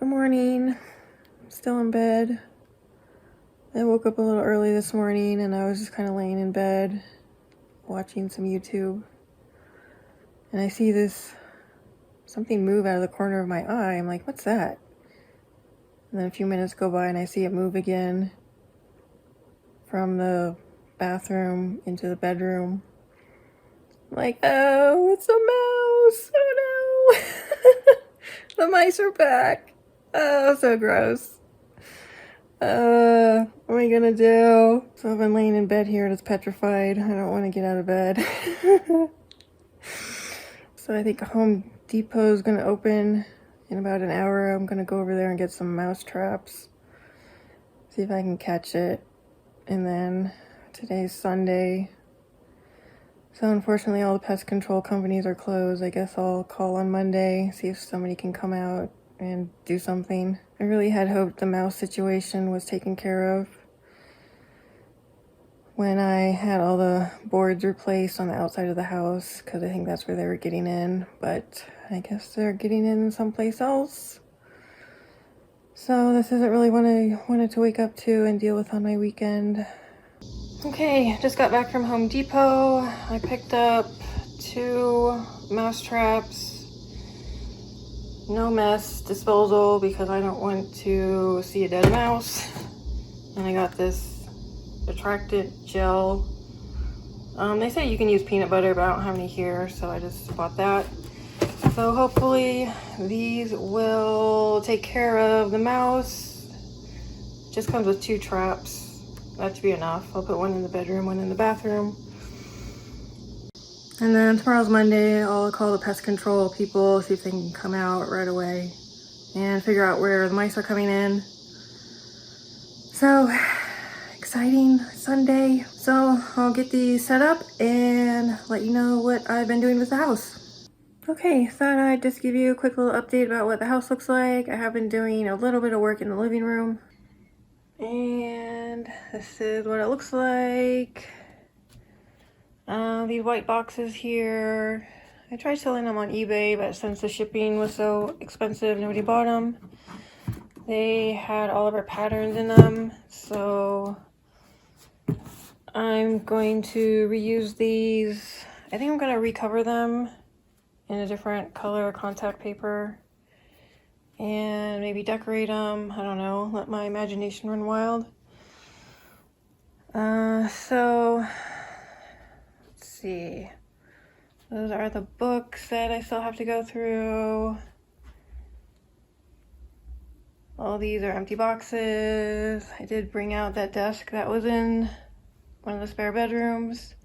morning. I'm still in bed. I woke up a little early this morning and I was just kind of laying in bed watching some YouTube. And I see something move out of the corner of my eye. I'm like, what's that? And then a few minutes go by and I see it move again from the bathroom into the bedroom. I'm like, oh, it's a mouse. Oh no. The mice are back. Oh, so gross. What am I gonna do? So I've been laying in bed here just petrified. I don't want to get out of bed. So I think Home Depot is gonna open in about an hour. I'm gonna go over there and get some mouse traps. See if I can catch it. And then today's Sunday. So unfortunately all the pest control companies are closed. I guess I'll call on Monday, see if somebody can come out and do something. I really had hoped the mouse situation was taken care of when I had all the boards replaced on the outside of the house, because I think that's where they were getting in, but I guess they're getting in someplace else. So this isn't really what I wanted to wake up to and deal with on my weekend. Okay, just got back from Home Depot. I picked up 2 mouse traps. No mess disposal because I don't want to see a dead mouse. And I got this attractant gel. They say you can use peanut butter, but I don't have any here, so I just bought that. So hopefully these will take care of the mouse. Just comes with 2 traps. That should be enough. I'll put one in the bedroom, one in the bathroom. And then tomorrow's Monday. I'll call the pest control people, see if they can come out right away and figure out where the mice are coming in. So exciting Sunday. So I'll get these set up and let you know what I've been doing with the house. Okay, thought I'd just give you a quick little update about what the house looks like. I have been doing a little bit of work in the living room. And this is what it looks like. These white boxes here. I tried selling them on eBay, but since the shipping was so expensive, nobody bought them. They had all of our patterns in them, so I'm going to reuse these. I think I'm going to recover them in a different color contact paper and maybe decorate them. I don't know, let my imagination run wild. So let's see. Those are the books that I still have to go through. All these are empty boxes. I did bring out that desk that was in one of the spare bedrooms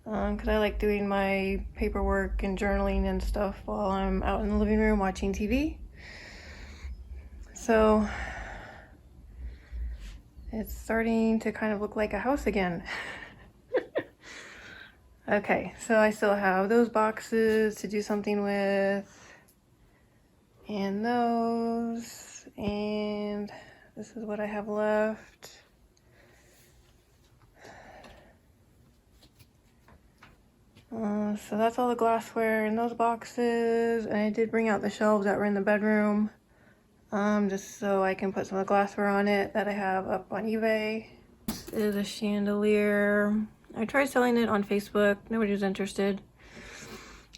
because I like doing my paperwork and journaling and stuff while I'm out in the living room watching TV. So it's starting to kind of look like a house again. Okay, so I still have those boxes to do something with, and those, and this is what I have left. So that's all the glassware in those boxes, and I did bring out the shelves that were in the bedroom, just so I can put some of the glassware on it that I have up on eBay. This is a chandelier. I tried selling it on Facebook. Nobody was interested.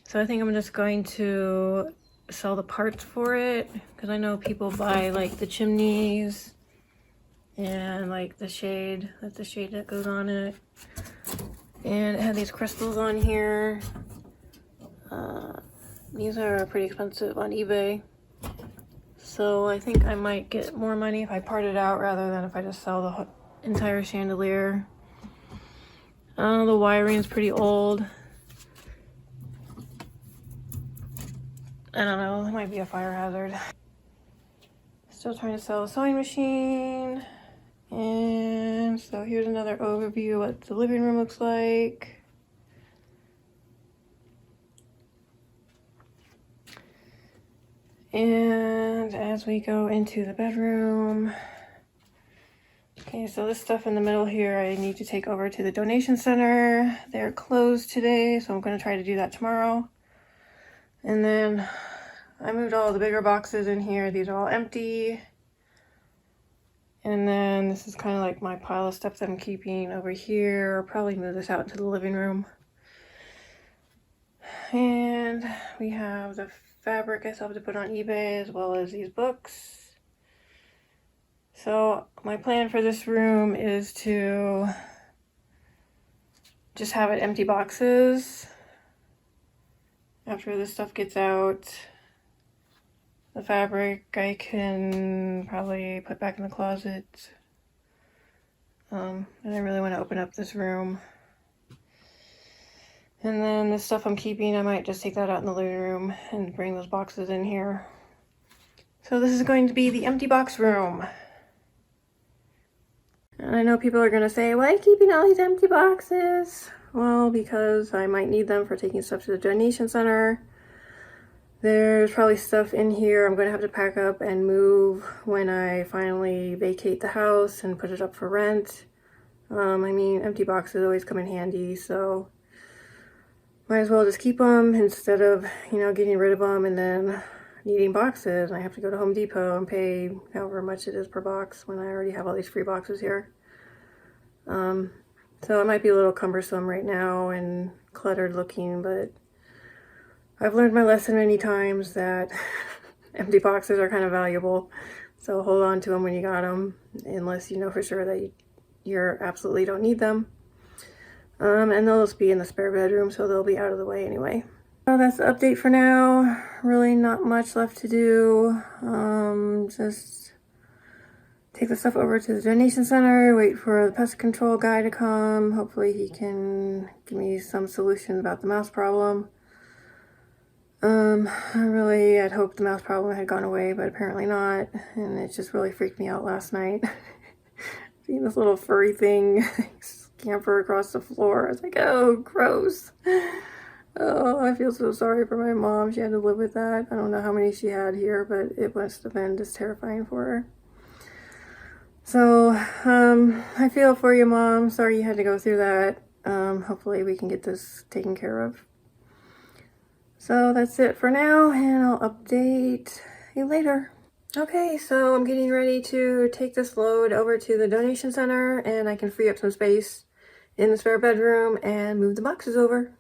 So I think I'm just going to sell the parts for it because I know people buy like the chimneys and like the shade. That's the shade that goes on it. And it had these crystals on here. These are pretty expensive on eBay. So I think I might get more money if I part it out rather than if I just sell the entire chandelier. The wiring is pretty old. I don't know, it might be a fire hazard. Still trying to sell a sewing machine. And so here's another overview of what the living room looks like. And as we go into the bedroom, okay, so this stuff in the middle here I need to take over to the donation center. They're closed today, so I'm going to try to do that tomorrow. And then I moved all the bigger boxes in here. These are all empty. And then this is kind of like my pile of stuff that I'm keeping over here. I'll probably move this out into the living room. And we have the fabric I still have to put on eBay, as well as these books. So my plan for this room is to just have it empty boxes. After this stuff gets out, the fabric I can probably put back in the closet. And I really want to open up this room. And then the stuff I'm keeping, I might just take that out in the living room and bring those boxes in here. So this is going to be the empty box room. And I know people are going to say, why are you keeping all these empty boxes? Well, because I might need them for taking stuff to the donation center. There's probably stuff in here I'm going to have to pack up and move when I finally vacate the house and put it up for rent. I mean, empty boxes always come in handy, so might as well just keep them instead of, you know, getting rid of them and then needing boxes. I have to go to Home Depot and pay however much it is per box when I already have all these free boxes here. So it might be a little cumbersome right now and cluttered looking, but I've learned my lesson many times that empty boxes are kind of valuable. So hold on to them when you got them, unless you know for sure that you absolutely don't need them. And they'll just be in the spare bedroom, so they'll be out of the way anyway. So that's the update for now. Really not much left to do. Just take the stuff over to the donation center, wait for the pest control guy to come. Hopefully he can give me some solution about the mouse problem. I really had hoped the mouse problem had gone away, but apparently not. And it just really freaked me out last night. Seeing this little furry thing scamper across the floor. I was like, oh, gross. Oh, I feel so sorry for my mom. She had to live with that. I don't know how many she had here, but it must have been just terrifying for her. So, I feel for you, Mom. Sorry you had to go through that. Hopefully we can get this taken care of. So that's it for now, and I'll update you later. Okay, so I'm getting ready to take this load over to the donation center, and I can free up some space in the spare bedroom and move the boxes over.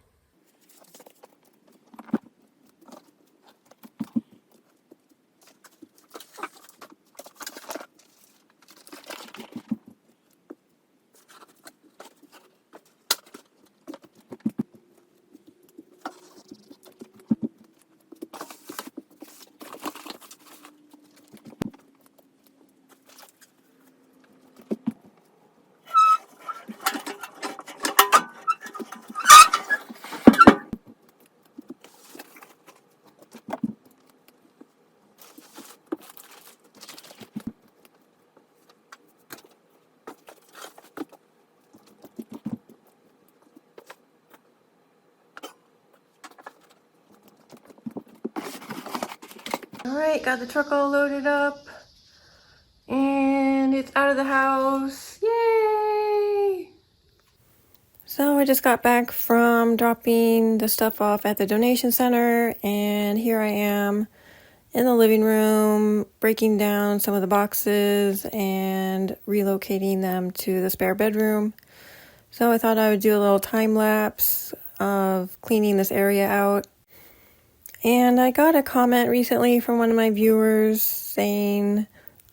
Alright, got the truck all loaded up, and it's out of the house. Yay! So I just got back from dropping the stuff off at the donation center, and here I am in the living room breaking down some of the boxes and relocating them to the spare bedroom. So I thought I would do a little time lapse of cleaning this area out. And I got a comment recently from one of my viewers saying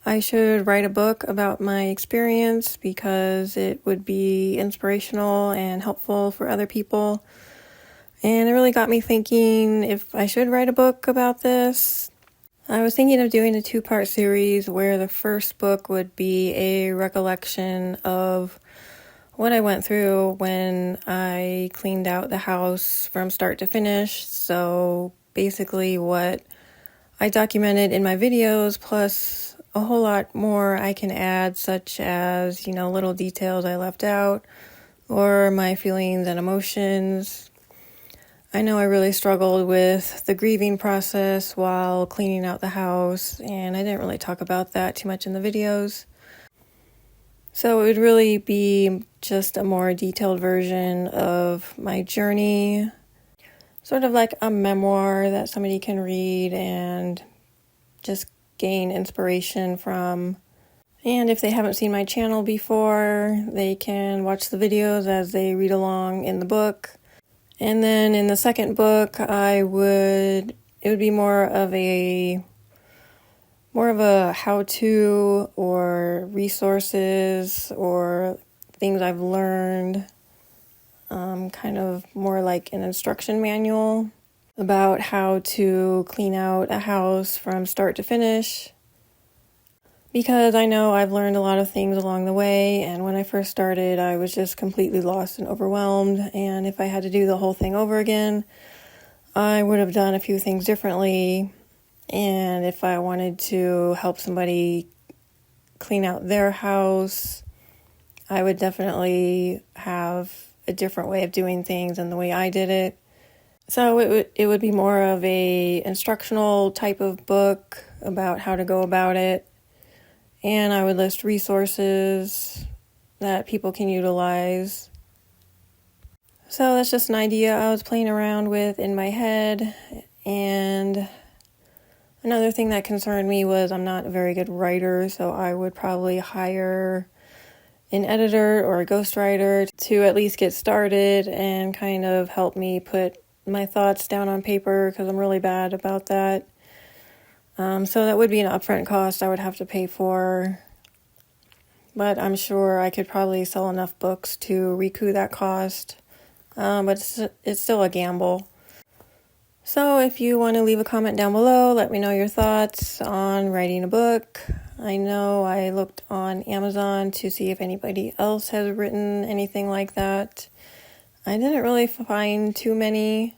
I should write a book about my experience because it would be inspirational and helpful for other people. And it really got me thinking if I should write a book about this. I was thinking of doing a 2-part series where the first book would be a recollection of what I went through when I cleaned out the house from start to finish. So basically what I documented in my videos, plus a whole lot more I can add, such as, you know, little details I left out or my feelings and emotions. I know I really struggled with the grieving process while cleaning out the house, and I didn't really talk about that too much in the videos. So it would really be just a more detailed version of my journey. sort of like a memoir that somebody can read and just gain inspiration from. And if they haven't seen my channel before, they can watch the videos as they read along in the book. And then in the second book, it would be more of a how-to or resources or things I've learned, kind of more like an instruction manual about how to clean out a house from start to finish. Because I know I've learned a lot of things along the way, and when I first started, I was just completely lost and overwhelmed, and if I had to do the whole thing over again, I would have done a few things differently. And if I wanted to help somebody clean out their house, I would definitely have a different way of doing things than the way I did it. So it would be more of a instructional type of book about how to go about it. And I would list resources that people can utilize. So that's just an idea I was playing around with in my head. And another thing that concerned me was I'm not a very good writer, so I would probably hire an editor or a ghostwriter to at least get started and kind of help me put my thoughts down on paper, because I'm really bad about that. So that would be an upfront cost I would have to pay for. But I'm sure I could probably sell enough books to recoup that cost. But it's still a gamble. So if you want to leave a comment down below, let me know your thoughts on writing a book. I know I looked on Amazon to see if anybody else has written anything like that. I didn't really find too many.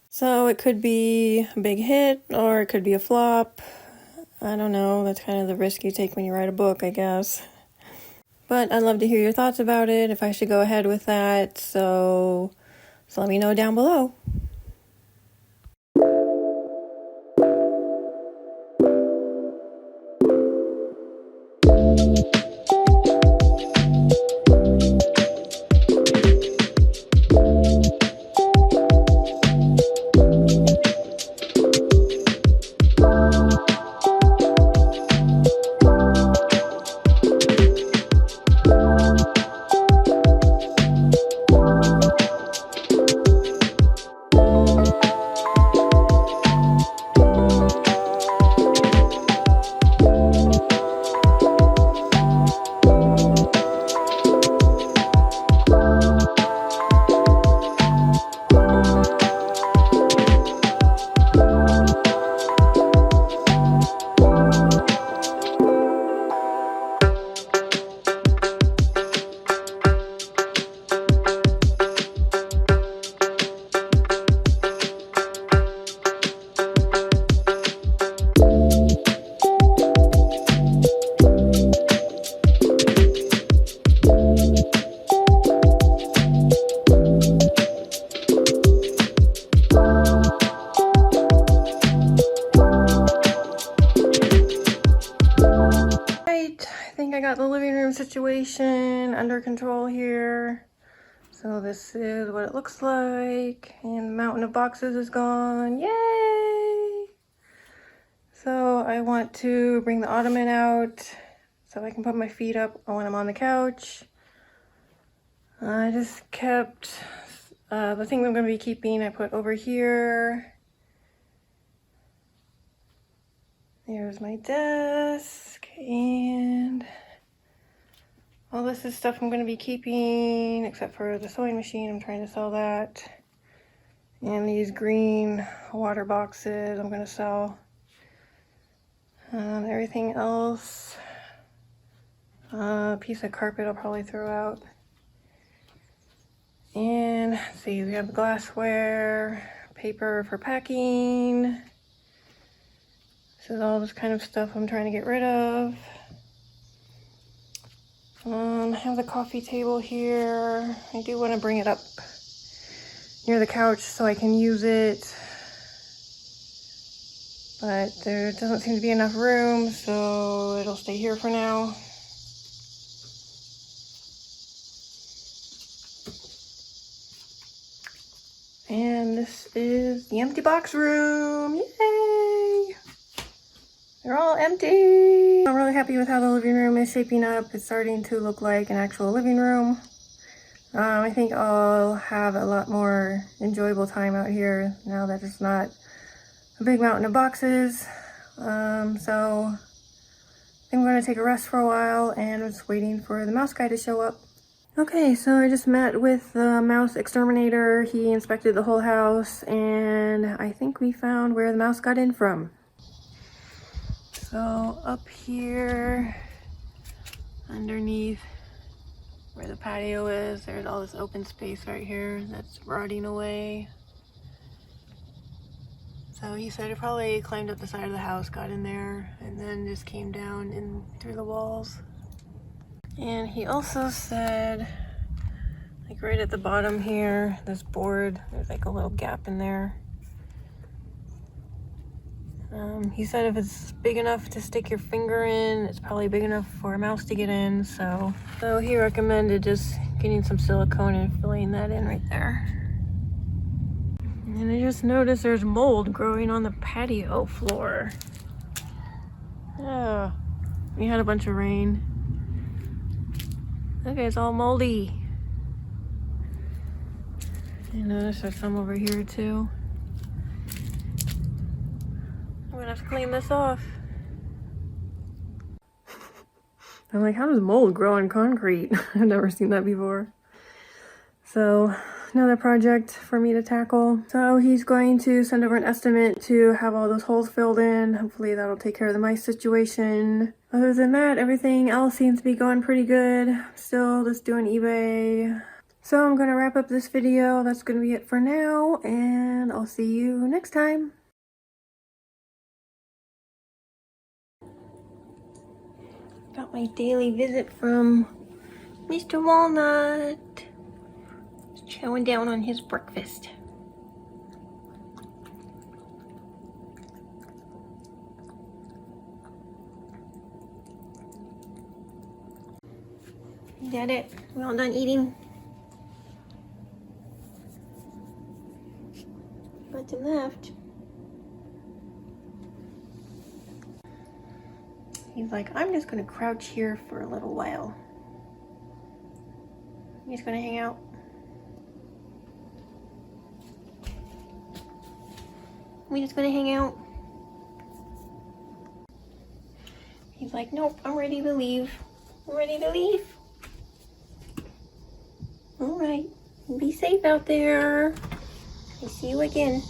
So it could be a big hit or it could be a flop. I don't know. That's kind of the risk you take when you write a book, I guess. But I'd love to hear your thoughts about it, if I should go ahead with that. So let me know down below. I think I got the living room situation under control here. So this is what it looks like, and the mountain of boxes is gone. Yay! So I want to bring the ottoman out so I can put my feet up when I'm on the couch. I just kept the things I'm going to be keeping I put over here. There's my desk, and all this is stuff I'm going to be keeping, except for the sewing machine. I'm trying to sell that. And these green water boxes I'm going to sell. Everything else, a piece of carpet I'll probably throw out. And let's see, we have glassware, paper for packing. This is all this kind of stuff I'm trying to get rid of. I have the coffee table here. I do want to bring it up near the couch so I can use it. But there doesn't seem to be enough room, so it'll stay here for now. And this is the empty box room. Yay! They're all empty. I'm really happy with how the living room is shaping up. It's starting to look like an actual living room. I think I'll have a lot more enjoyable time out here now that it's not a big mountain of boxes. So I think I'm going to take a rest for a while, and I'm just waiting for the mouse guy to show up. Okay, so I just met with the mouse exterminator. He inspected the whole house, and I think we found where the mouse got in from. So up here underneath where the patio is, there's all this open space right here that's rotting away. So he said it probably climbed up the side of the house, got in there, and then just came down in through the walls. And he also said, like right at the bottom here, this board, there's like a little gap in there. He said if it's big enough to stick your finger in, it's probably big enough for a mouse to get in. So he recommended just getting some silicone and filling that in right there. And I just noticed there's mold growing on the patio floor. Oh, we had a bunch of rain. Okay, it's all moldy. I noticed there's some over here too. I'm gonna have to clean this off. I'm like, how does mold grow on concrete? I've never seen that before. So another project for me to tackle. So he's going to send over an estimate to have all those holes filled in. Hopefully that'll take care of the mice situation. Other than that, everything else seems to be going pretty good. Still just doing eBay. So I'm gonna wrap up this video. That's gonna be it for now, and I'll see you next time. Got my daily visit from Mr. Walnut. Just chowing down on his breakfast. Is that it? We all done eating? Nothing left. He's like, I'm just gonna crouch here for a little while. You just gonna hang out? We just gonna hang out? He's like, nope, I'm ready to leave. I'm ready to leave. All right, be safe out there. I'll see you again.